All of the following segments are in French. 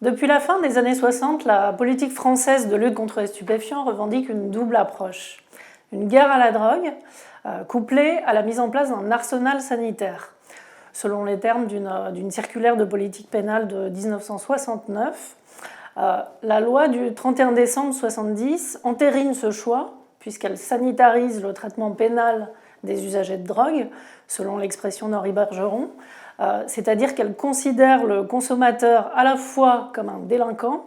Depuis la fin des années 60, la politique française de lutte contre les stupéfiants revendique une double approche. Une guerre à la drogue, couplée à la mise en place d'un arsenal sanitaire. Selon les termes d'une circulaire de politique pénale de 1969, la loi du 31 décembre 1970 entérine ce choix, puisqu'elle sanitarise le traitement pénal des usagers de drogue, selon l'expression d'Henri Bergeron, c'est-à-dire qu'elle considère le consommateur à la fois comme un délinquant,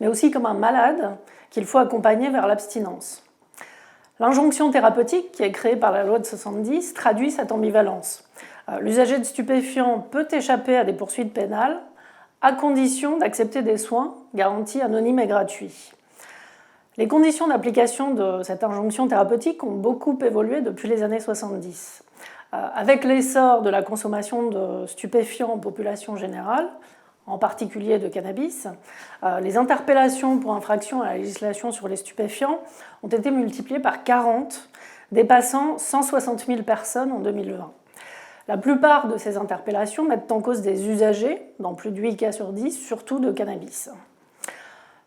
mais aussi comme un malade qu'il faut accompagner vers l'abstinence. L'injonction thérapeutique, qui est créée par la loi de 1970, traduit cette ambivalence. L'usager de stupéfiants peut échapper à des poursuites pénales, à condition d'accepter des soins garantis anonymes et gratuits. Les conditions d'application de cette injonction thérapeutique ont beaucoup évolué depuis les années 70. Avec l'essor de la consommation de stupéfiants en population générale, en particulier de cannabis, les interpellations pour infraction à la législation sur les stupéfiants ont été multipliées par 40, dépassant 160 000 personnes en 2020. La plupart de ces interpellations mettent en cause des usagers, dans plus de 8 cas sur 10, surtout de cannabis.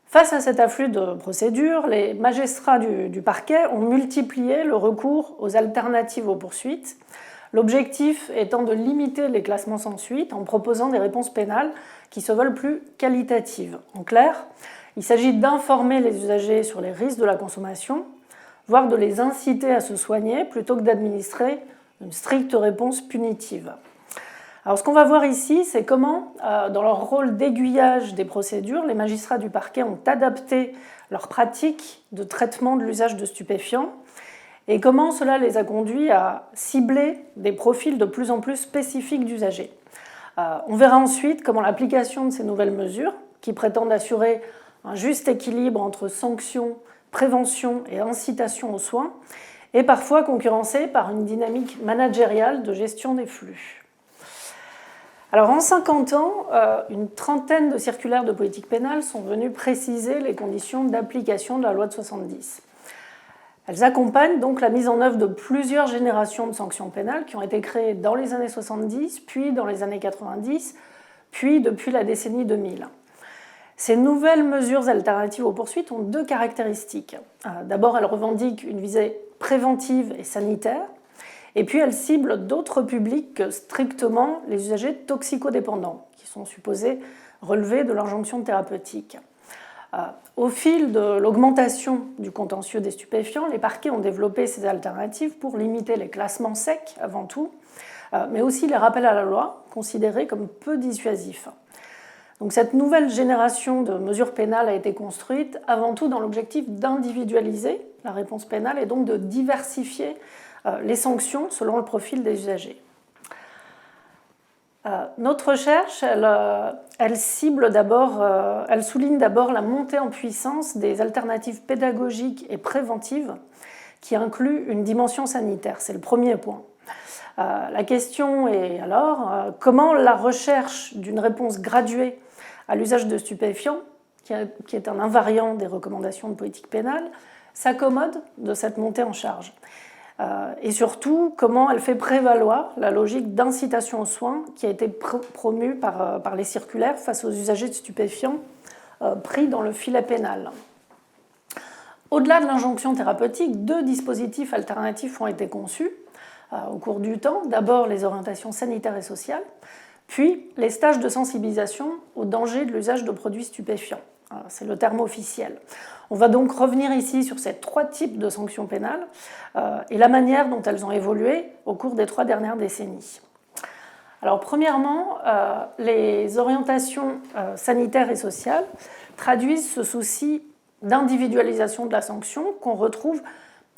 Face à cet afflux de procédures, les magistrats du parquet ont multiplié le recours aux alternatives aux poursuites, l'objectif étant de limiter les classements sans suite en proposant des réponses pénales qui se veulent plus qualitatives. En clair, il s'agit d'informer les usagers sur les risques de la consommation, voire de les inciter à se soigner plutôt que d'administrer une stricte réponse punitive. Alors, ce qu'on va voir ici, c'est comment, dans leur rôle d'aiguillage des procédures, les magistrats du parquet ont adapté leurs pratiques de traitement de l'usage de stupéfiants et comment cela les a conduits à cibler des profils de plus en plus spécifiques d'usagers. On verra ensuite comment l'application de ces nouvelles mesures, qui prétendent assurer un juste équilibre entre sanctions, prévention et incitation aux soins, est parfois concurrencée par une dynamique managériale de gestion des flux. Alors, en 50 ans, une trentaine de circulaires de politique pénale sont venues préciser les conditions d'application de la loi de 70. Elles accompagnent donc la mise en œuvre de plusieurs générations de sanctions pénales qui ont été créées dans les années 70, puis dans les années 90, puis depuis la décennie 2000. Ces nouvelles mesures alternatives aux poursuites ont deux caractéristiques. D'abord, elles revendiquent une visée préventive et sanitaire, et puis elles ciblent d'autres publics que strictement les usagers toxicodépendants, qui sont supposés relever de l'injonction thérapeutique. Au fil de l'augmentation du contentieux des stupéfiants, les parquets ont développé ces alternatives pour limiter les classements secs avant tout, mais aussi les rappels à la loi, considérés comme peu dissuasifs. Donc cette nouvelle génération de mesures pénales a été construite avant tout dans l'objectif d'individualiser la réponse pénale et donc de diversifier les sanctions selon le profil des usagers. Notre recherche, elle souligne d'abord la montée en puissance des alternatives pédagogiques et préventives qui incluent une dimension sanitaire. C'est le premier point. La question est alors comment la recherche d'une réponse graduée à l'usage de stupéfiants, qui est un invariant des recommandations de politique pénale, s'accommode de cette montée en charge. Et surtout, comment elle fait prévaloir la logique d'incitation aux soins qui a été promue par les circulaires face aux usagers de stupéfiants pris dans le filet pénal. Au-delà de l'injonction thérapeutique, deux dispositifs alternatifs ont été conçus au cours du temps. D'abord, les orientations sanitaires et sociales, puis les stages de sensibilisation au danger de l'usage de produits stupéfiants. C'est le terme officiel. On va donc revenir ici sur ces trois types de sanctions pénales et la manière dont elles ont évolué au cours des 3 dernières décennies. Alors, premièrement, les orientations sanitaires et sociales traduisent ce souci d'individualisation de la sanction qu'on retrouve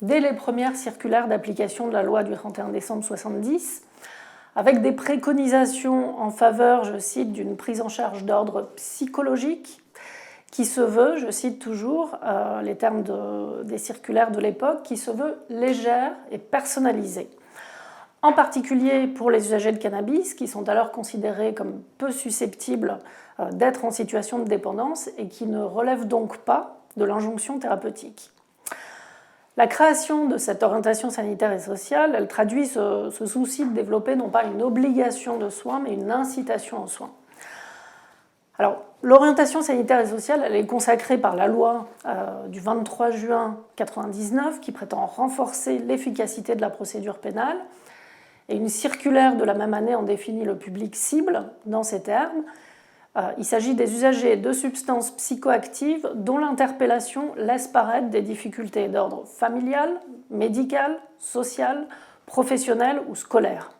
dès les premières circulaires d'application de la loi du 31 décembre 1970, avec des préconisations en faveur, je cite, d'une prise en charge d'ordre psychologique, qui se veut, je cite toujours les termes des circulaires de l'époque, qui se veut légère et personnalisée. En particulier pour les usagers de cannabis, qui sont alors considérés comme peu susceptibles d'être en situation de dépendance et qui ne relèvent donc pas de l'injonction thérapeutique. La création de cette orientation sanitaire et sociale, elle traduit ce souci de développer non pas une obligation de soins, mais une incitation aux soins. Alors, l'orientation sanitaire et sociale, elle est consacrée par la loi du 23 juin 1999 qui prétend renforcer l'efficacité de la procédure pénale. Et une circulaire de la même année en définit le public cible dans ces termes. Il s'agit des usagers de substances psychoactives dont l'interpellation laisse paraître des difficultés d'ordre familial, médical, social, professionnel ou scolaire.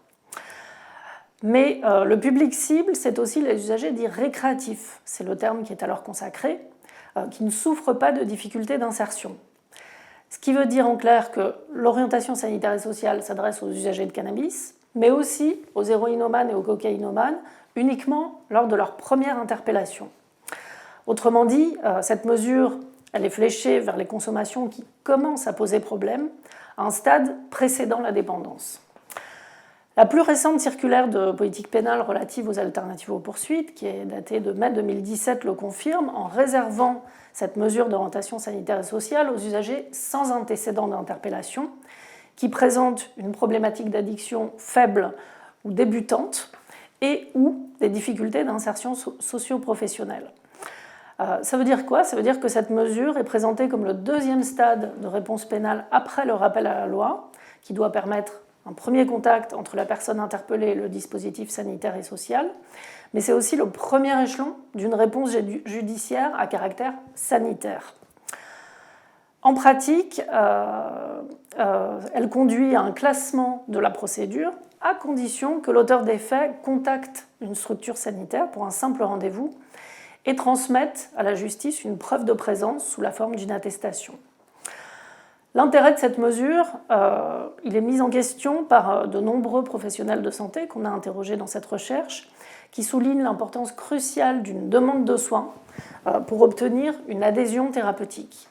Mais le public cible, c'est aussi les usagers dits récréatifs, c'est le terme qui est alors consacré, qui ne souffrent pas de difficultés d'insertion. Ce qui veut dire en clair que l'orientation sanitaire et sociale s'adresse aux usagers de cannabis, mais aussi aux héroïnomanes et aux cocaïnomanes, uniquement lors de leur première interpellation. Autrement dit, cette mesure, elle est fléchée vers les consommations qui commencent à poser problème, à un stade précédant la dépendance. La plus récente circulaire de politique pénale relative aux alternatives aux poursuites, qui est datée de mai 2017, le confirme en réservant cette mesure d'orientation sanitaire et sociale aux usagers sans antécédent d'interpellation, qui présentent une problématique d'addiction faible ou débutante et ou des difficultés d'insertion socio-professionnelle. Ça veut dire quoi? Ça veut dire que cette mesure est présentée comme le deuxième stade de réponse pénale après le rappel à la loi, qui doit permettre un premier contact entre la personne interpellée et le dispositif sanitaire et social, mais c'est aussi le premier échelon d'une réponse judiciaire à caractère sanitaire. En pratique, elle conduit à un classement de la procédure à condition que l'auteur des faits contacte une structure sanitaire pour un simple rendez-vous et transmette à la justice une preuve de présence sous la forme d'une attestation. L'intérêt de cette mesure, il est mis en question par de nombreux professionnels de santé qu'on a interrogés dans cette recherche, qui soulignent l'importance cruciale d'une demande de soins pour obtenir une adhésion thérapeutique.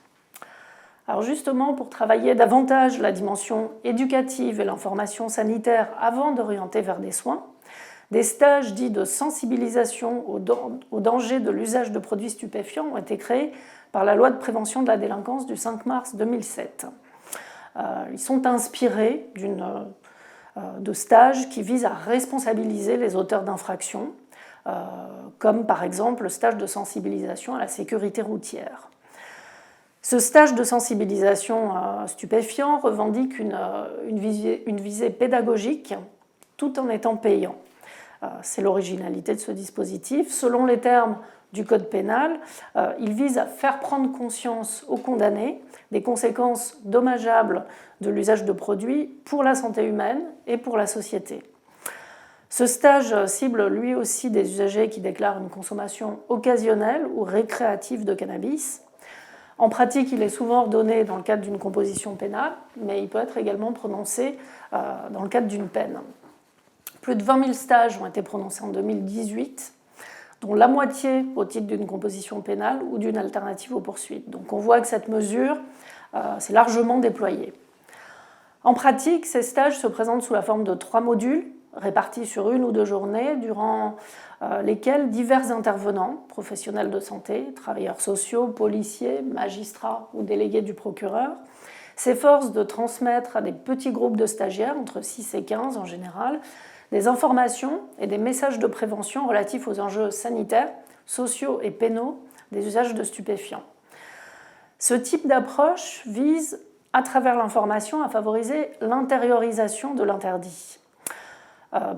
Alors justement, pour travailler davantage la dimension éducative et l'information sanitaire avant d'orienter vers des soins, des stages dits de sensibilisation au danger de l'usage de produits stupéfiants ont été créés par la loi de prévention de la délinquance du 5 mars 2007. Ils sont inspirés de stages qui visent à responsabiliser les auteurs d'infractions, comme par exemple le stage de sensibilisation à la sécurité routière. Ce stage de sensibilisation stupéfiant revendique une visée pédagogique tout en étant payant. C'est l'originalité de ce dispositif. Selon les termes du Code pénal, il vise à faire prendre conscience aux condamnés des conséquences dommageables de l'usage de produits pour la santé humaine et pour la société. Ce stage cible lui aussi des usagers qui déclarent une consommation occasionnelle ou récréative de cannabis. En pratique, il est souvent ordonné dans le cadre d'une composition pénale, mais il peut être également prononcé dans le cadre d'une peine. Plus de 20 000 stages ont été prononcés en 2018, dont la moitié au titre d'une composition pénale ou d'une alternative aux poursuites. Donc on voit que cette mesure s'est largement déployée. En pratique, ces stages se présentent sous la forme de 3 modules, répartis sur 1 ou 2 journées, durant lesquelles divers intervenants, professionnels de santé, travailleurs sociaux, policiers, magistrats ou délégués du procureur, s'efforcent de transmettre à des petits groupes de stagiaires, entre 6 et 15 en général, des informations et des messages de prévention relatifs aux enjeux sanitaires, sociaux et pénaux des usages de stupéfiants. Ce type d'approche vise, à travers l'information, à favoriser l'intériorisation de l'interdit.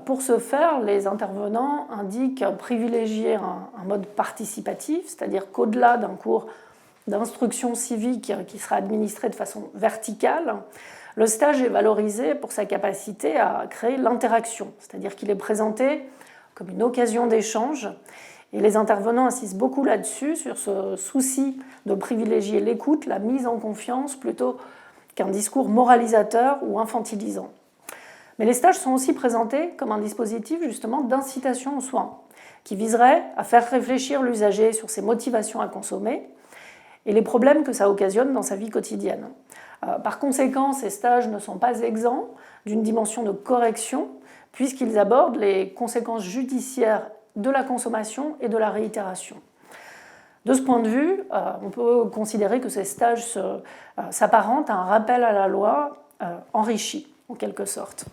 Pour ce faire, les intervenants indiquent privilégier un mode participatif, c'est-à-dire qu'au-delà d'un cours d'instruction civique qui sera administré de façon verticale, le stage est valorisé pour sa capacité à créer l'interaction, c'est-à-dire qu'il est présenté comme une occasion d'échange, et les intervenants insistent beaucoup là-dessus, sur ce souci de privilégier l'écoute, la mise en confiance, plutôt qu'un discours moralisateur ou infantilisant. Mais les stages sont aussi présentés comme un dispositif justement d'incitation aux soins, qui viserait à faire réfléchir l'usager sur ses motivations à consommer et les problèmes que ça occasionne dans sa vie quotidienne. Par conséquent, ces stages ne sont pas exempts d'une dimension de correction, puisqu'ils abordent les conséquences judiciaires de la consommation et de la réitération. De ce point de vue, on peut considérer que ces stages s'apparentent à un rappel à la loi enrichi, en quelque sorte.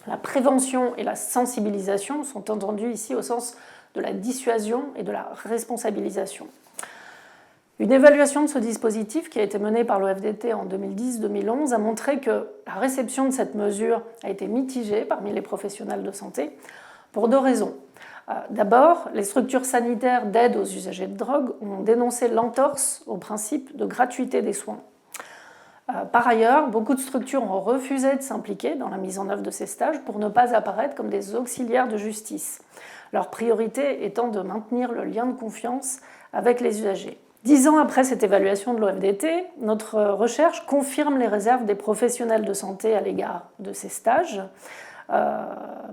La prévention et la sensibilisation sont entendues ici au sens de la dissuasion et de la responsabilisation. Une évaluation de ce dispositif qui a été menée par l'OFDT en 2010-2011 a montré que la réception de cette mesure a été mitigée parmi les professionnels de santé pour deux raisons. D'abord, les structures sanitaires d'aide aux usagers de drogue ont dénoncé l'entorse au principe de gratuité des soins. Par ailleurs, beaucoup de structures ont refusé de s'impliquer dans la mise en œuvre de ces stages pour ne pas apparaître comme des auxiliaires de justice, leur priorité étant de maintenir le lien de confiance avec les usagers. 10 ans après cette évaluation de l'OFDT, notre recherche confirme les réserves des professionnels de santé à l'égard de ces stages,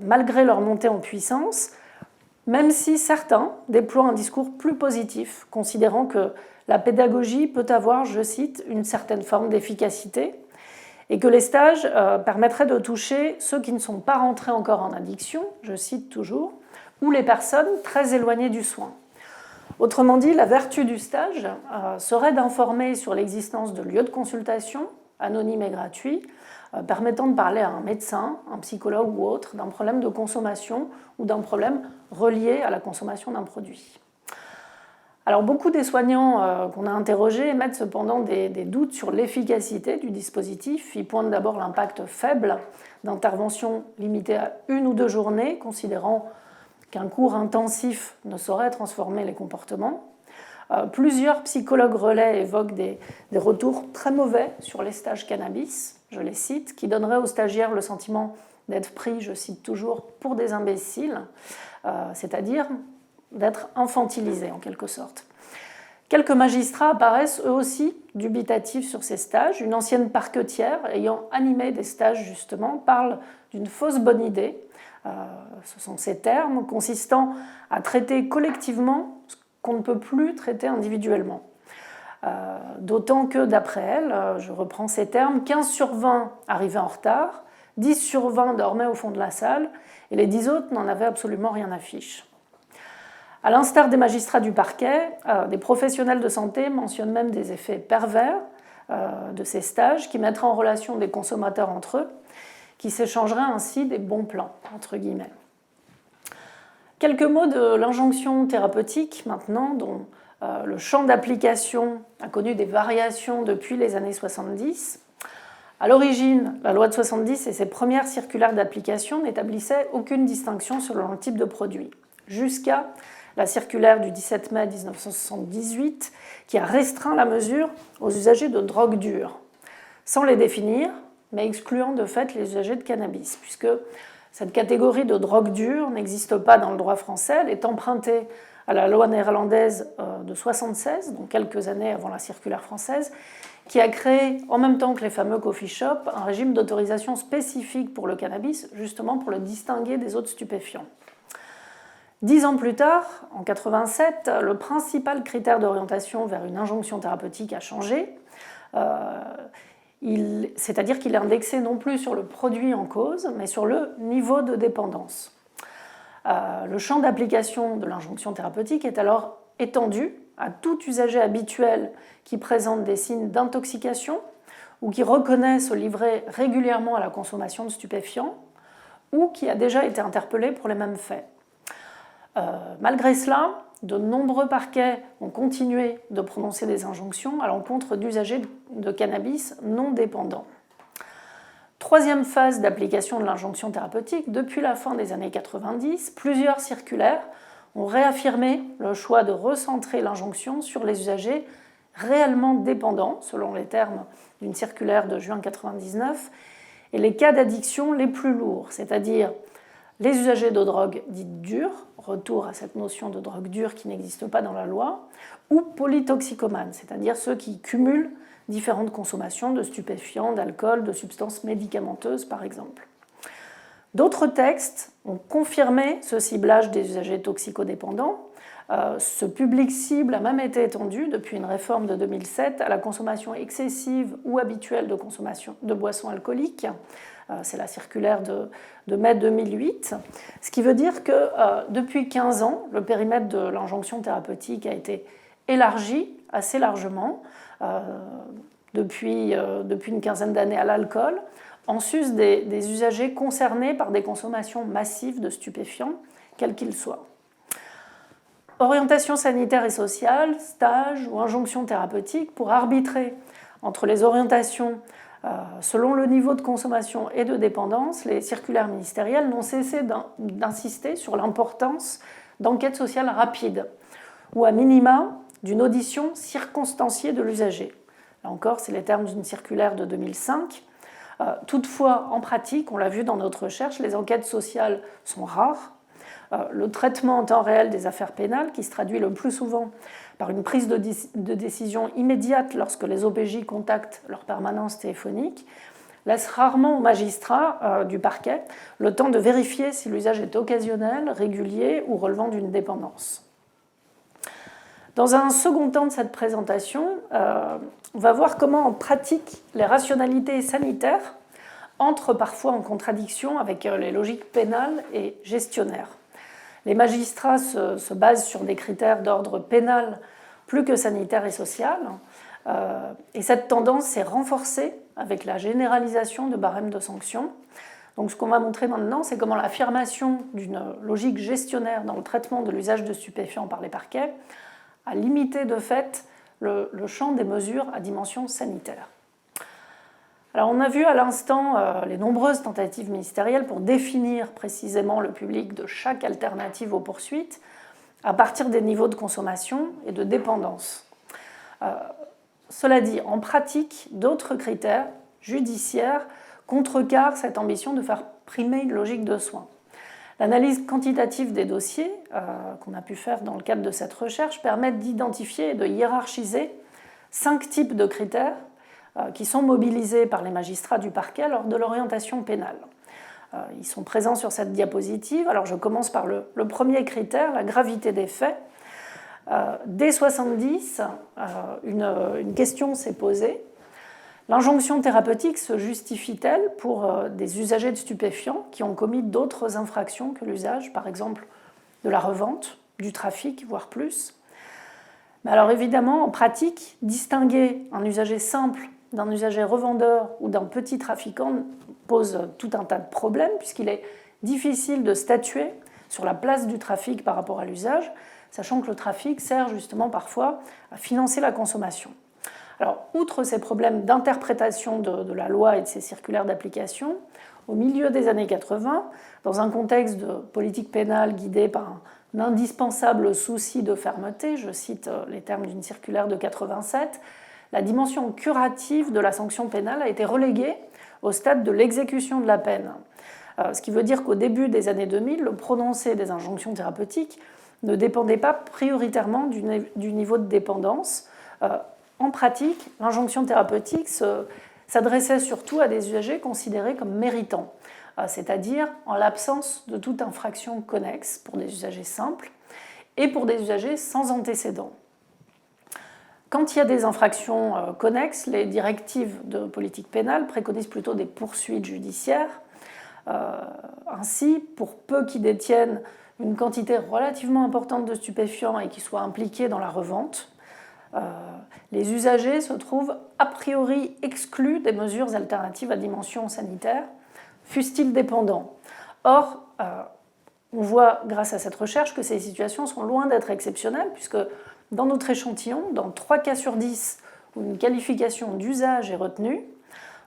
malgré leur montée en puissance, même si certains déploient un discours plus positif, considérant que la pédagogie peut avoir, je cite, une certaine forme d'efficacité, et que les stages permettraient de toucher ceux qui ne sont pas rentrés encore en addiction, je cite toujours, ou les personnes très éloignées du soin. Autrement dit, la vertu du stage serait d'informer sur l'existence de lieux de consultation, anonymes et gratuits, permettant de parler à un médecin, un psychologue ou autre d'un problème de consommation ou d'un problème relié à la consommation d'un produit. Alors, beaucoup des soignants qu'on a interrogés émettent cependant des doutes sur l'efficacité du dispositif. Ils pointent d'abord l'impact faible d'interventions limitées à 1 ou 2 journées, considérant qu'un cours intensif ne saurait transformer les comportements. Plusieurs psychologues relais évoquent des retours très mauvais sur les stages cannabis, je les cite, qui donneraient aux stagiaires le sentiment d'être pris, je cite toujours, pour des imbéciles, c'est-à-dire d'être infantilisés en quelque sorte. Quelques magistrats apparaissent eux aussi dubitatifs sur ces stages. Une ancienne parquetière ayant animé des stages justement parle d'une fausse bonne idée. Ce sont ces termes consistant à traiter collectivement ce qu'on ne peut plus traiter individuellement. D'autant que, d'après elle, je reprends ces termes, 15 sur 20 arrivaient en retard, 10 sur 20 dormaient au fond de la salle, et les 10 autres n'en avaient absolument rien à fiche. À l'instar des magistrats du parquet, des professionnels de santé mentionnent même des effets pervers de ces stages qui mettraient en relation des consommateurs entre eux, qui s'échangeraient ainsi des bons plans, entre guillemets. Quelques mots de l'injonction thérapeutique maintenant, dont le champ d'application a connu des variations depuis les années 70. À l'origine, la loi de 70 et ses premières circulaires d'application n'établissaient aucune distinction selon le type de produit, jusqu'à la circulaire du 17 mai 1978 qui a restreint la mesure aux usagers de drogue dure, sans les définir, mais excluant de fait les usagers de cannabis, puisque cette catégorie de drogue dure n'existe pas dans le droit français, elle est empruntée à la loi néerlandaise de 1976, donc quelques années avant la circulaire française, qui a créé, en même temps que les fameux coffee shops, un régime d'autorisation spécifique pour le cannabis, justement pour le distinguer des autres stupéfiants. 10 ans plus tard, en 1987, le principal critère d'orientation vers une injonction thérapeutique a changé. C'est-à-dire qu'il est indexé non plus sur le produit en cause, mais sur le niveau de dépendance. Le champ d'application de l'injonction thérapeutique est alors étendu à tout usager habituel qui présente des signes d'intoxication ou qui reconnaît se livrer régulièrement à la consommation de stupéfiants ou qui a déjà été interpellé pour les mêmes faits. Malgré cela, de nombreux parquets ont continué de prononcer des injonctions à l'encontre d'usagers de cannabis non dépendants. Troisième phase d'application de l'injonction thérapeutique, depuis la fin des années 90, plusieurs circulaires ont réaffirmé le choix de recentrer l'injonction sur les usagers réellement dépendants, selon les termes d'une circulaire de juin 1999, et les cas d'addiction les plus lourds, c'est-à-dire les usagers de drogue dites dures, retour à cette notion de drogue dure qui n'existe pas dans la loi, ou polytoxicomanes, c'est-à-dire ceux qui cumulent différentes consommations de stupéfiants, d'alcool, de substances médicamenteuses par exemple. D'autres textes ont confirmé ce ciblage des usagers toxicodépendants. Ce public cible a même été étendu depuis une réforme de 2007 à la consommation excessive ou habituelle de boissons alcooliques. C'est la circulaire de mai 2008, ce qui veut dire que depuis 15 ans, le périmètre de l'injonction thérapeutique a été élargi assez largement, depuis une quinzaine d'années à l'alcool, en sus des usagers concernés par des consommations massives de stupéfiants, quels qu'ils soient. Orientation sanitaire et sociale, stage ou injonction thérapeutique pour arbitrer entre les orientations selon le niveau de consommation et de dépendance. Les circulaires ministériels n'ont cessé d'insister sur l'importance d'enquêtes sociales rapides ou à minima d'une audition circonstanciée de l'usager. Là encore, c'est les termes d'une circulaire de 2005. Toutefois, en pratique, on l'a vu dans notre recherche, les enquêtes sociales sont rares. Le traitement en temps réel des affaires pénales, qui se traduit le plus souvent par une prise de décision immédiate lorsque les OPJ contactent leur permanence téléphonique, laisse rarement aux magistrats du parquet le temps de vérifier si l'usage est occasionnel, régulier ou relevant d'une dépendance. Dans un second temps de cette présentation, on va voir comment en pratique les rationalités sanitaires entrent parfois en contradiction avec les logiques pénales et gestionnaires. Les magistrats se basent sur des critères d'ordre pénal plus que sanitaire et social, et cette tendance s'est renforcée avec la généralisation de barèmes de sanctions. Donc ce qu'on va montrer maintenant, c'est comment l'affirmation d'une logique gestionnaire dans le traitement de l'usage de stupéfiants par les parquets a limité de fait le champ des mesures à dimension sanitaire. Alors on a vu à l'instant les nombreuses tentatives ministérielles pour définir précisément le public de chaque alternative aux poursuites à partir des niveaux de consommation et de dépendance. Cela dit, en pratique, d'autres critères judiciaires contrecarrent cette ambition de faire primer une logique de soins. L'analyse quantitative des dossiers qu'on a pu faire dans le cadre de cette recherche permet d'identifier et de hiérarchiser 5 types de critères qui sont mobilisés par les magistrats du parquet lors de l'orientation pénale. Ils sont présents sur cette diapositive. Alors je commence par le premier critère, la gravité des faits. Dès 1970, une question s'est posée. L'injonction thérapeutique se justifie-t-elle pour des usagers de stupéfiants qui ont commis d'autres infractions que l'usage, par exemple de la revente, du trafic, voire plus? Mais alors évidemment, en pratique, distinguer un usager simple d'un usager revendeur ou d'un petit trafiquant pose tout un tas de problèmes puisqu'il est difficile de statuer sur la place du trafic par rapport à l'usage, sachant que le trafic sert justement parfois à financer la consommation. Alors, outre ces problèmes d'interprétation de la loi et de ses circulaires d'application, au milieu des années 80, dans un contexte de politique pénale guidée par un indispensable souci de fermeté, je cite les termes d'une circulaire de 87, la dimension curative de la sanction pénale a été reléguée au stade de l'exécution de la peine. Ce qui veut dire qu'au début des années 2000, le prononcé des injonctions thérapeutiques ne dépendait pas prioritairement du niveau de dépendance. En pratique, l'injonction thérapeutique s'adressait surtout à des usagers considérés comme méritants, c'est-à-dire en l'absence de toute infraction connexe pour des usagers simples et pour des usagers sans antécédents. Quand il y a des infractions connexes, les directives de politique pénale préconisent plutôt des poursuites judiciaires. Ainsi, pour peu qu'ils détiennent une quantité relativement importante de stupéfiants et qu'ils soient impliqués dans la revente, les usagers se trouvent a priori exclus des mesures alternatives à dimension sanitaire, fussent-ils dépendants. Or, on voit grâce à cette recherche que ces situations sont loin d'être exceptionnelles, puisque dans notre échantillon, dans 3 cas sur 10 où une qualification d'usage est retenue,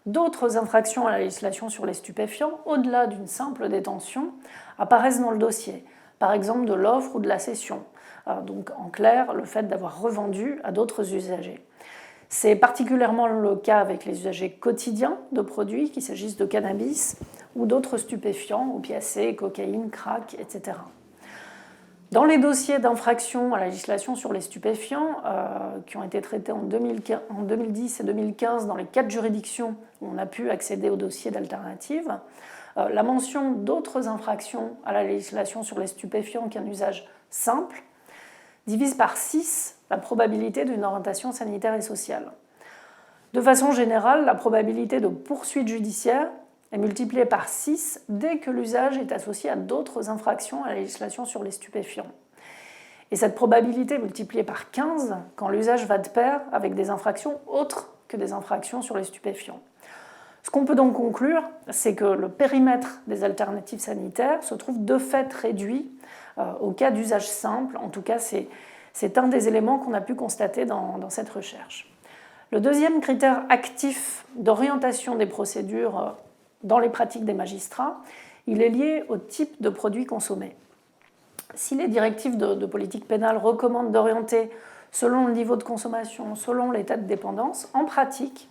d'autres infractions à la législation sur les stupéfiants, au-delà d'une simple détention, apparaissent dans le dossier, par exemple de l'offre ou de la cession. Donc en clair, le fait d'avoir revendu à d'autres usagers. C'est particulièrement le cas avec les usagers quotidiens de produits, qu'il s'agisse de cannabis ou d'autres stupéfiants, opiacés, cocaïne, crack, etc. Dans les dossiers d'infraction à la législation sur les stupéfiants, qui ont été traités en 2010 et 2015 dans les 4 juridictions où on a pu accéder aux dossiers d'alternative, la mention d'autres infractions à la législation sur les stupéfiants qu'un usage simple divise par 6 la probabilité d'une orientation sanitaire et sociale. De façon générale, la probabilité de poursuite judiciaire est multipliée par 6 dès que l'usage est associé à d'autres infractions à la législation sur les stupéfiants. Et cette probabilité est multipliée par 15 quand l'usage va de pair avec des infractions autres que des infractions sur les stupéfiants. Ce qu'on peut donc conclure, c'est que le périmètre des alternatives sanitaires se trouve de fait réduit au cas d'usage simple. En tout cas, c'est un des éléments qu'on a pu constater dans cette recherche. Le deuxième critère actif d'orientation des procédures dans les pratiques des magistrats, il est lié au type de produits consommés. Si les directives de politique pénale recommandent d'orienter selon le niveau de consommation, selon l'état de dépendance, en pratique,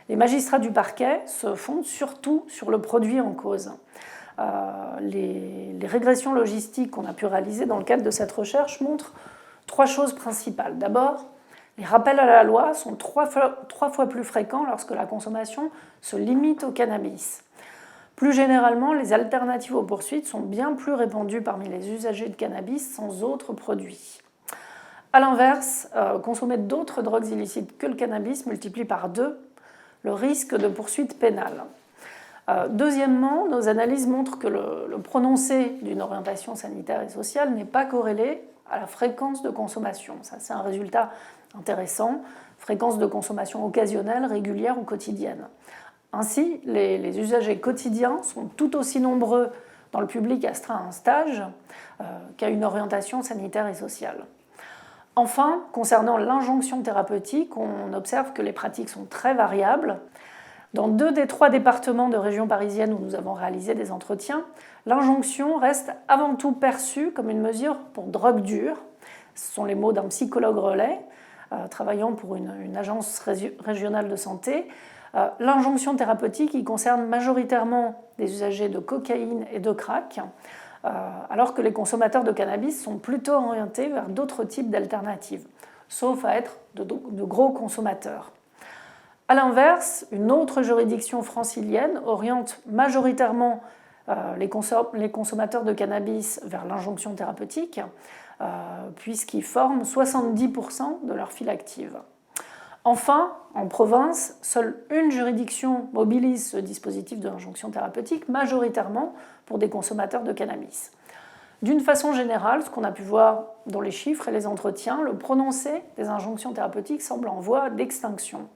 les magistrats du parquet se fondent surtout sur le produit en cause. Les régressions logistiques qu'on a pu réaliser dans le cadre de cette recherche montrent trois choses principales. D'abord, les rappels à la loi sont trois fois plus fréquents lorsque la consommation se limite au cannabis. Plus généralement, les alternatives aux poursuites sont bien plus répandues parmi les usagers de cannabis sans autres produits. A l'inverse, consommer d'autres drogues illicites que le cannabis multiplie par 2 le risque de poursuite pénale. Deuxièmement, nos analyses montrent que le prononcé d'une orientation sanitaire et sociale n'est pas corrélé à la fréquence de consommation. Ça, c'est un résultat intéressant, fréquence de consommation occasionnelle, régulière ou quotidienne. Ainsi, les usagers quotidiens sont tout aussi nombreux dans le public astreint à un stage qu'à une orientation sanitaire et sociale. Enfin, concernant l'injonction thérapeutique, on observe que les pratiques sont très variables. Dans 2 des 3 départements de région parisienne où nous avons réalisé des entretiens, l'injonction reste avant tout perçue comme une mesure pour drogue dure. Ce sont les mots d'un psychologue relais travaillant pour une agence régionale de santé. L'injonction thérapeutique y concerne majoritairement des usagers de cocaïne et de crack, alors que les consommateurs de cannabis sont plutôt orientés vers d'autres types d'alternatives, sauf à être de gros consommateurs. A l'inverse, une autre juridiction francilienne oriente majoritairement les consommateurs de cannabis vers l'injonction thérapeutique, puisqu'ils forment 70% de leur file active. Enfin, en province, seule une juridiction mobilise ce dispositif de l'injonction thérapeutique, majoritairement pour des consommateurs de cannabis. D'une façon générale, ce qu'on a pu voir dans les chiffres et les entretiens, le prononcé des injonctions thérapeutiques semble en voie d'extinction.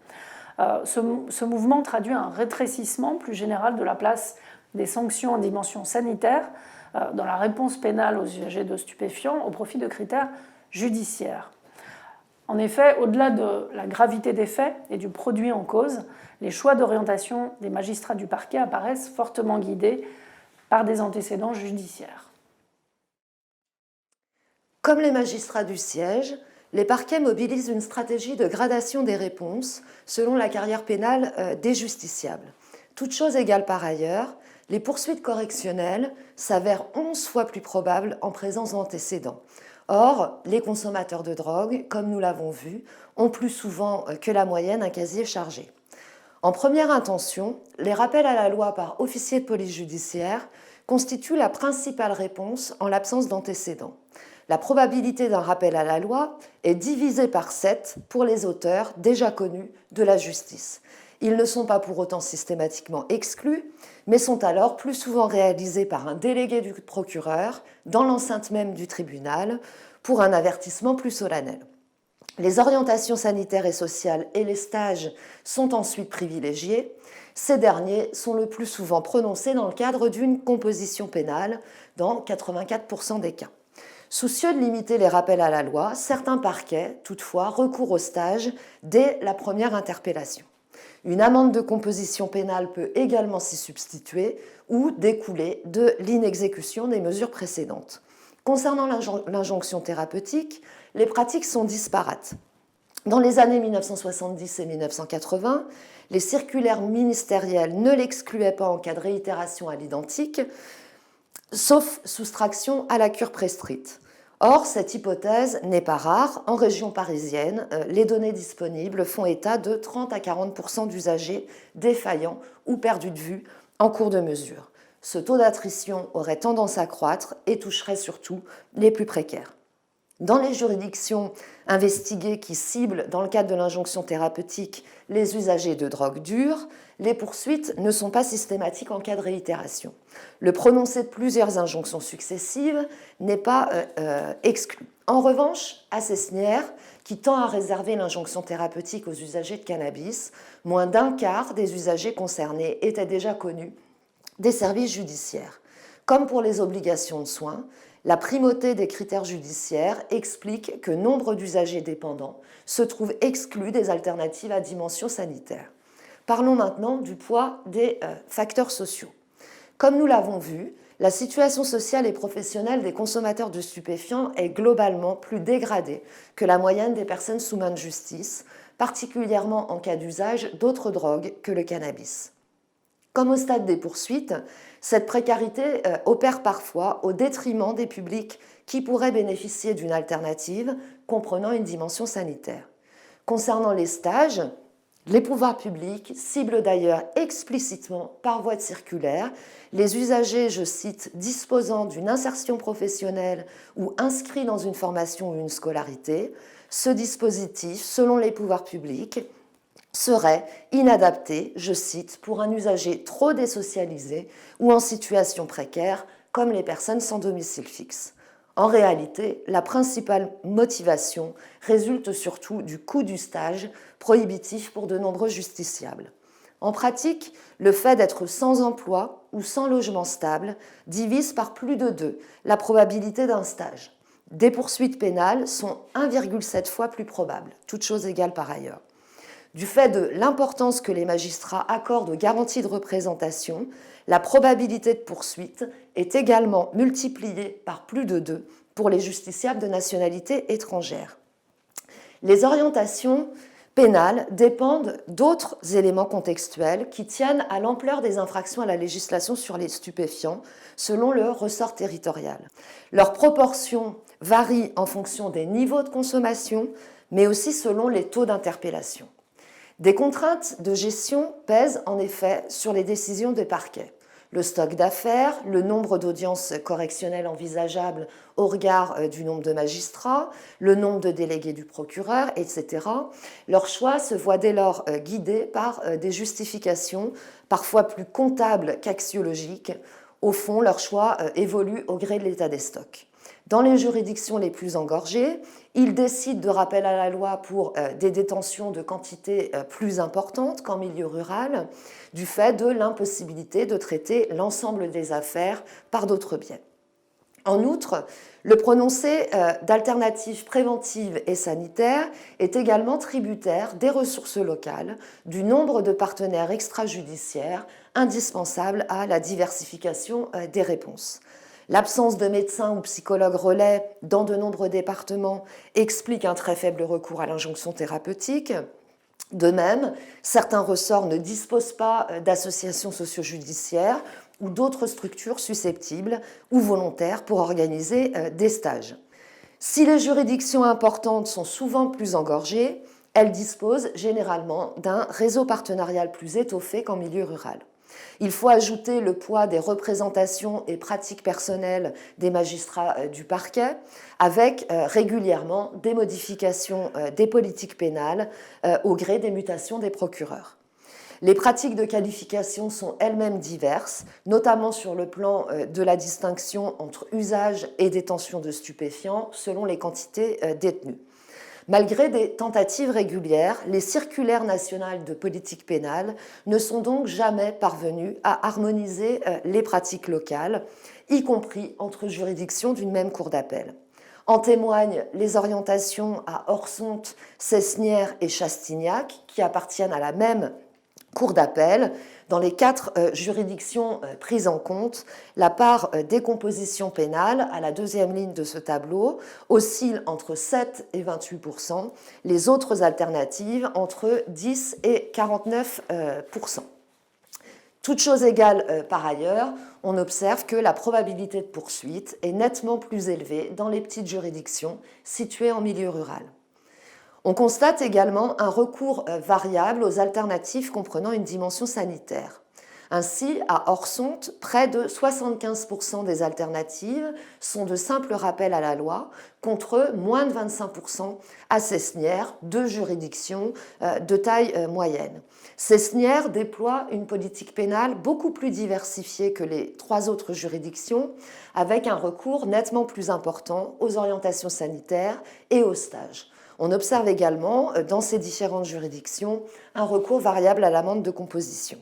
Ce mouvement traduit un rétrécissement plus général de la place des sanctions en dimension sanitaire dans la réponse pénale aux usagers de stupéfiants au profit de critères judiciaires. En effet, au-delà de la gravité des faits et du produit en cause, les choix d'orientation des magistrats du parquet apparaissent fortement guidés par des antécédents judiciaires. Comme les magistrats du siège, les parquets mobilisent une stratégie de gradation des réponses selon la carrière pénale des justiciables. Toutes choses égales par ailleurs, les poursuites correctionnelles s'avèrent 11 fois plus probables en présence d'antécédents. Or, les consommateurs de drogue, comme nous l'avons vu, ont plus souvent que la moyenne un casier chargé. En première intention, les rappels à la loi par officier de police judiciaire constituent la principale réponse en l'absence d'antécédents. La probabilité d'un rappel à la loi est divisée par 7 pour les auteurs déjà connus de la justice. Ils ne sont pas pour autant systématiquement exclus, mais sont alors plus souvent réalisés par un délégué du procureur dans l'enceinte même du tribunal pour un avertissement plus solennel. Les orientations sanitaires et sociales et les stages sont ensuite privilégiés. Ces derniers sont le plus souvent prononcés dans le cadre d'une composition pénale, dans 84% des cas. Soucieux de limiter les rappels à la loi, certains parquets, toutefois, recourent au stage dès la première interpellation. Une amende de composition pénale peut également s'y substituer ou découler de l'inexécution des mesures précédentes. Concernant l'injonction thérapeutique, les pratiques sont disparates. Dans les années 1970 et 1980, les circulaires ministériels ne l'excluaient pas en cas de réitération à l'identique, sauf soustraction à la cure prescrite. Or, cette hypothèse n'est pas rare. En région parisienne, les données disponibles font état de 30 à 40% d'usagers défaillants ou perdus de vue en cours de mesure. Ce taux d'attrition aurait tendance à croître et toucherait surtout les plus précaires. Dans les juridictions investiguées qui ciblent, dans le cadre de l'injonction thérapeutique, les usagers de drogue dure, les poursuites ne sont pas systématiques en cas de réitération. Le prononcé de plusieurs injonctions successives n'est pas exclu. En revanche, à Cessnières, qui tend à réserver l'injonction thérapeutique aux usagers de cannabis, moins d'un quart des usagers concernés étaient déjà connus des services judiciaires. Comme pour les obligations de soins, La primauté des critères judiciaires explique que nombre d'usagers dépendants se trouvent exclus des alternatives à dimension sanitaire. Parlons maintenant du poids des facteurs sociaux. Comme nous l'avons vu, la situation sociale et professionnelle des consommateurs de stupéfiants est globalement plus dégradée que la moyenne des personnes sous main de justice, particulièrement en cas d'usage d'autres drogues que le cannabis. Comme au stade des poursuites, cette précarité opère parfois au détriment des publics qui pourraient bénéficier d'une alternative comprenant une dimension sanitaire. Concernant les stages, les pouvoirs publics ciblent d'ailleurs explicitement par voie de circulaire les usagers, je cite, disposant d'une insertion professionnelle ou inscrits dans une formation ou une scolarité. Ce dispositif, selon les pouvoirs publics, serait inadapté, je cite, pour un usager trop désocialisé ou en situation précaire, comme les personnes sans domicile fixe. En réalité, la principale motivation résulte surtout du coût du stage, prohibitif pour de nombreux justiciables. En pratique, le fait d'être sans emploi ou sans logement stable divise par plus de 2 la probabilité d'un stage. Des poursuites pénales sont 1,7 fois plus probables, toutes choses égales par ailleurs. Du fait de l'importance que les magistrats accordent aux garanties de représentation, la probabilité de poursuite est également multipliée par plus de 2 pour les justiciables de nationalité étrangère. Les orientations pénales dépendent d'autres éléments contextuels qui tiennent à l'ampleur des infractions à la législation sur les stupéfiants selon le ressort territorial. Leur proportion varie en fonction des niveaux de consommation, mais aussi selon les taux d'interpellation. Des contraintes de gestion pèsent en effet sur les décisions des parquets. Le stock d'affaires, le nombre d'audiences correctionnelles envisageables au regard du nombre de magistrats, le nombre de délégués du procureur, etc. Leur choix se voit dès lors guidé par des justifications parfois plus comptables qu'axiologiques. Au fond, leur choix évolue au gré de l'état des stocks. Dans les juridictions les plus engorgées, ils décident de rappel à la loi pour des détentions de quantités plus importantes qu'en milieu rural, du fait de l'impossibilité de traiter l'ensemble des affaires par d'autres biais. En outre, le prononcé d'alternatives préventives et sanitaires est également tributaire des ressources locales, du nombre de partenaires extrajudiciaires indispensables à la diversification des réponses. L'absence de médecins ou psychologues relais dans de nombreux départements explique un très faible recours à l'injonction thérapeutique. De même, certains ressorts ne disposent pas d'associations socio-judiciaires ou d'autres structures susceptibles ou volontaires pour organiser des stages. Si les juridictions importantes sont souvent plus engorgées, elles disposent généralement d'un réseau partenarial plus étoffé qu'en milieu rural. Il faut ajouter le poids des représentations et pratiques personnelles des magistrats du parquet, avec régulièrement des modifications des politiques pénales au gré des mutations des procureurs. Les pratiques de qualification sont elles-mêmes diverses, notamment sur le plan de la distinction entre usage et détention de stupéfiants selon les quantités détenues. Malgré des tentatives régulières, les circulaires nationales de politique pénale ne sont donc jamais parvenues à harmoniser les pratiques locales, y compris entre juridictions d'une même cour d'appel. En témoignent les orientations à Orsonte, Cesnières et Chastignac, qui appartiennent à la même cour d'appel. Dans les 4 juridictions prises en compte, la part des compositions pénales, à la deuxième ligne de ce tableau, oscille entre 7 et 28%, les autres alternatives entre 10 et 49%. Toutes choses égales par ailleurs, on observe que la probabilité de poursuite est nettement plus élevée dans les petites juridictions situées en milieu rural. On constate également un recours variable aux alternatives comprenant une dimension sanitaire. Ainsi, à Orsonte, près de 75% des alternatives sont de simples rappels à la loi, contre moins de 25% à Cesnières, 2 juridictions de taille moyenne. Cesnières déploie une politique pénale beaucoup plus diversifiée que les 3 autres juridictions, avec un recours nettement plus important aux orientations sanitaires et aux stages. On observe également, dans ces différentes juridictions, un recours variable à l'amende de composition.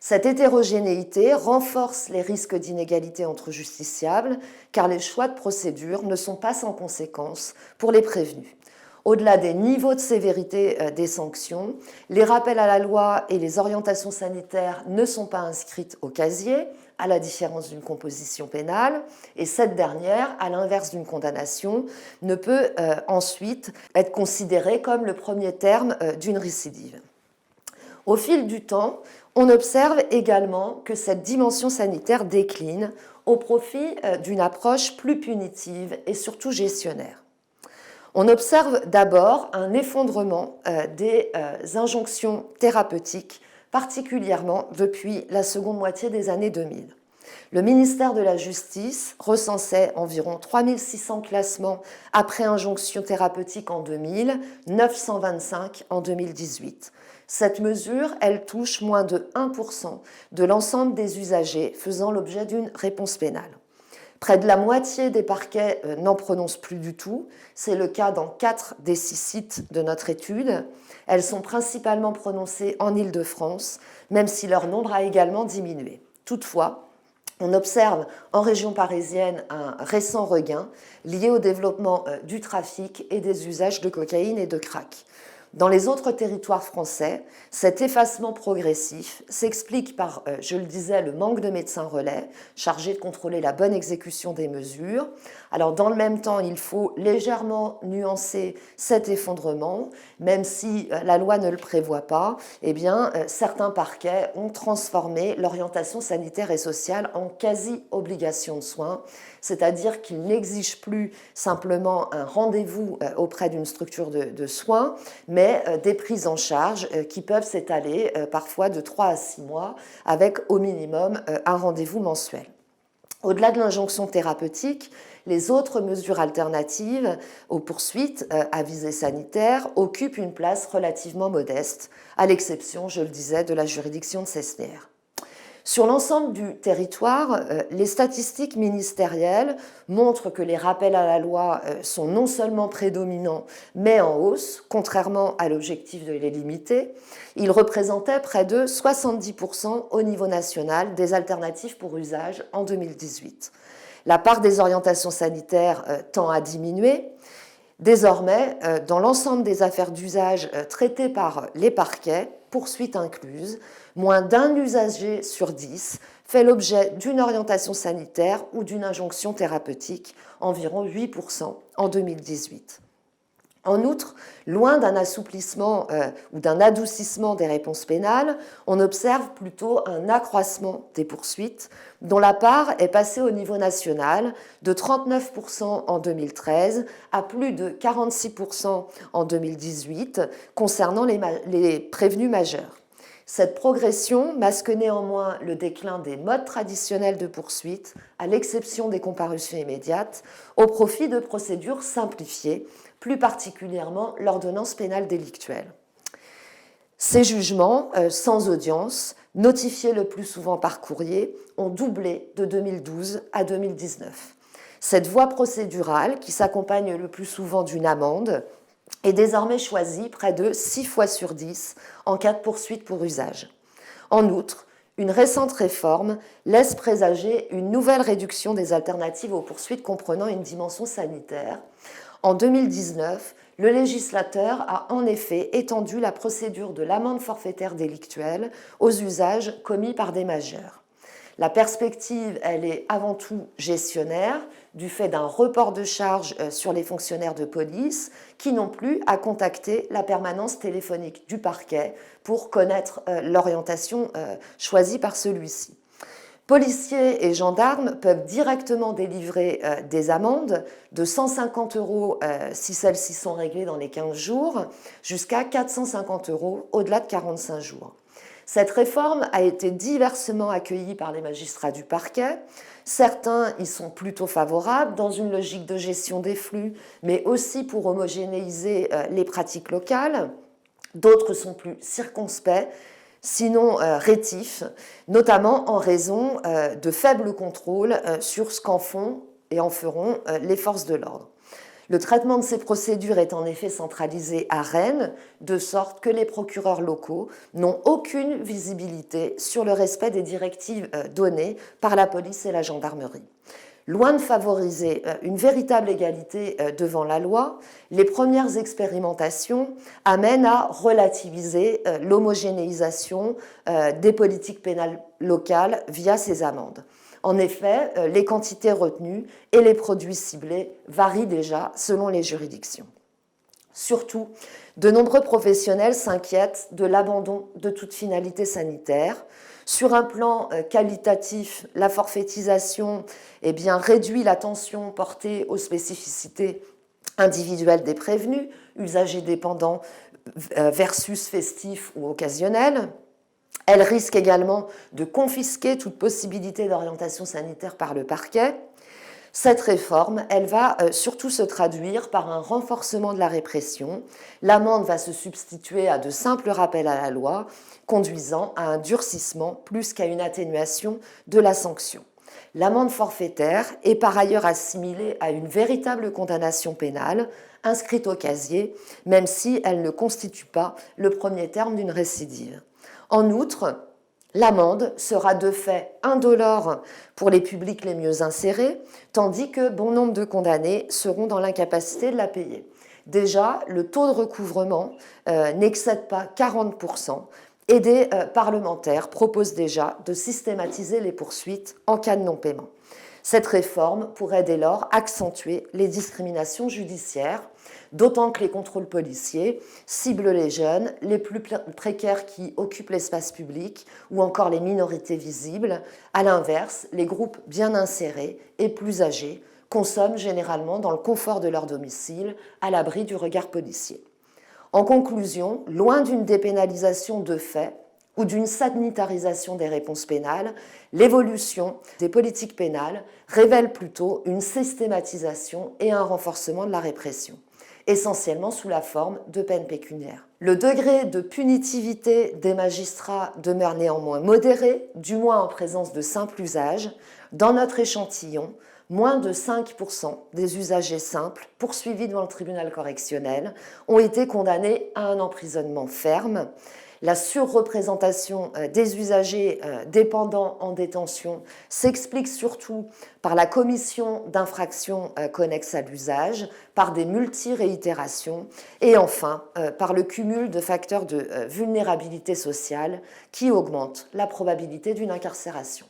Cette hétérogénéité renforce les risques d'inégalité entre justiciables, car les choix de procédure ne sont pas sans conséquences pour les prévenus. Au-delà des niveaux de sévérité des sanctions, les rappels à la loi et les orientations sanitaires ne sont pas inscrites au casier, à la différence d'une composition pénale, et cette dernière, à l'inverse d'une condamnation, ne peut ensuite être considérée comme le premier terme d'une récidive. Au fil du temps, on observe également que cette dimension sanitaire décline au profit d'une approche plus punitive et surtout gestionnaire. On observe d'abord un effondrement des injonctions thérapeutiques, particulièrement depuis la seconde moitié des années 2000. Le ministère de la Justice recensait environ 3600 classements après injonction thérapeutique en 2000, 925 en 2018. Cette mesure, elle touche moins de 1% de l'ensemble des usagers faisant l'objet d'une réponse pénale. Près de la moitié des parquets n'en prononcent plus du tout. C'est le cas dans 4 des 6 sites de notre étude. Elles sont principalement prononcées en Île-de-France, même si leur nombre a également diminué. Toutefois, on observe en région parisienne un récent regain lié au développement du trafic et des usages de cocaïne et de crack. Dans les autres territoires français, cet effacement progressif s'explique par, je le disais, le manque de médecins relais chargés de contrôler la bonne exécution des mesures. Alors, dans le même temps, il faut légèrement nuancer cet effondrement, même si la loi ne le prévoit pas. Eh bien, certains parquets ont transformé l'orientation sanitaire et sociale en quasi-obligation de soins, c'est-à-dire qu'ils n'exigent plus simplement un rendez-vous auprès d'une structure de soins, mais des prises en charge qui peuvent s'étaler parfois de 3 à 6 mois avec au minimum un rendez-vous mensuel. Au-delà de l'injonction thérapeutique, les autres mesures alternatives aux poursuites à visée sanitaire occupent une place relativement modeste, à l'exception, je le disais, de la juridiction de Cesnières. Sur l'ensemble du territoire, les statistiques ministérielles montrent que les rappels à la loi sont non seulement prédominants, mais en hausse, contrairement à l'objectif de les limiter. Ils représentaient près de 70% au niveau national des alternatives pour usage en 2018. La part des orientations sanitaires tend à diminuer. Désormais, dans l'ensemble des affaires d'usage traitées par les parquets, poursuites incluses, moins d'un usager sur 10 fait l'objet d'une orientation sanitaire ou d'une injonction thérapeutique, environ 8% en 2018. En outre, loin d'un assouplissement ou d'un adoucissement des réponses pénales, on observe plutôt un accroissement des poursuites, dont la part est passée au niveau national de 39% en 2013 à plus de 46% en 2018 concernant les prévenus majeurs. Cette progression masque néanmoins le déclin des modes traditionnels de poursuite, à l'exception des comparutions immédiates, au profit de procédures simplifiées, plus particulièrement l'ordonnance pénale délictuelle. Ces jugements, sans audience, notifiés le plus souvent par courrier, ont doublé de 2012 à 2019. Cette voie procédurale, qui s'accompagne le plus souvent d'une amende, est désormais choisie près de 6 fois sur 10 en cas de poursuite pour usage. En outre, une récente réforme laisse présager une nouvelle réduction des alternatives aux poursuites comprenant une dimension sanitaire. En 2019, le législateur a en effet étendu la procédure de l'amende forfaitaire délictuelle aux usages commis par des majeurs. La perspective, elle est avant tout gestionnaire, du fait d'un report de charges sur les fonctionnaires de police qui n'ont plus à contacter la permanence téléphonique du parquet pour connaître l'orientation choisie par celui-ci. Policiers et gendarmes peuvent directement délivrer des amendes de 150 € si celles-ci sont réglées dans les 15 jours, jusqu'à 450 € au-delà de 45 jours. Cette réforme a été diversement accueillie par les magistrats du parquet. Certains y sont plutôt favorables dans une logique de gestion des flux, mais aussi pour homogénéiser les pratiques locales. D'autres sont plus circonspects, sinon rétifs, notamment en raison de faibles contrôles sur ce qu'en font et en feront les forces de l'ordre. Le traitement de ces procédures est en effet centralisé à Rennes, de sorte que les procureurs locaux n'ont aucune visibilité sur le respect des directives données par la police et la gendarmerie. Loin de favoriser une véritable égalité devant la loi, les premières expérimentations amènent à relativiser l'homogénéisation des politiques pénales locales via ces amendes. En effet, les quantités retenues et les produits ciblés varient déjà selon les juridictions. Surtout, de nombreux professionnels s'inquiètent de l'abandon de toute finalité sanitaire. Sur un plan qualitatif, la forfaitisation réduit l'attention portée aux spécificités individuelles des prévenus, usagers dépendants versus festifs ou occasionnels. Elle risque également de confisquer toute possibilité d'orientation sanitaire par le parquet. Cette réforme, elle va surtout se traduire par un renforcement de la répression. L'amende va se substituer à de simples rappels à la loi, conduisant à un durcissement plus qu'à une atténuation de la sanction. L'amende forfaitaire est par ailleurs assimilée à une véritable condamnation pénale, inscrite au casier, même si elle ne constitue pas le premier terme d'une récidive. En outre, l'amende sera de fait indolore pour les publics les mieux insérés, tandis que bon nombre de condamnés seront dans l'incapacité de la payer. Déjà, le taux de recouvrement n'excède pas 40%, et des parlementaires proposent déjà de systématiser les poursuites en cas de non-paiement. Cette réforme pourrait dès lors accentuer les discriminations judiciaires, d'autant que les contrôles policiers ciblent les jeunes, les plus précaires qui occupent l'espace public ou encore les minorités visibles. À l'inverse, les groupes bien insérés et plus âgés consomment généralement dans le confort de leur domicile, à l'abri du regard policier. En conclusion, loin d'une dépénalisation de fait ou d'une sanitarisation des réponses pénales, l'évolution des politiques pénales révèle plutôt une systématisation et un renforcement de la répression, essentiellement sous la forme de peines pécuniaires. Le degré de punitivité des magistrats demeure néanmoins modéré, du moins en présence de simple usage. Dans notre échantillon, moins de 5% des usagers simples poursuivis devant le tribunal correctionnel ont été condamnés à un emprisonnement ferme. La surreprésentation des usagers dépendants en détention s'explique surtout par la commission d'infractions connexes à l'usage, par des multiréitérations et enfin par le cumul de facteurs de vulnérabilité sociale qui augmentent la probabilité d'une incarcération.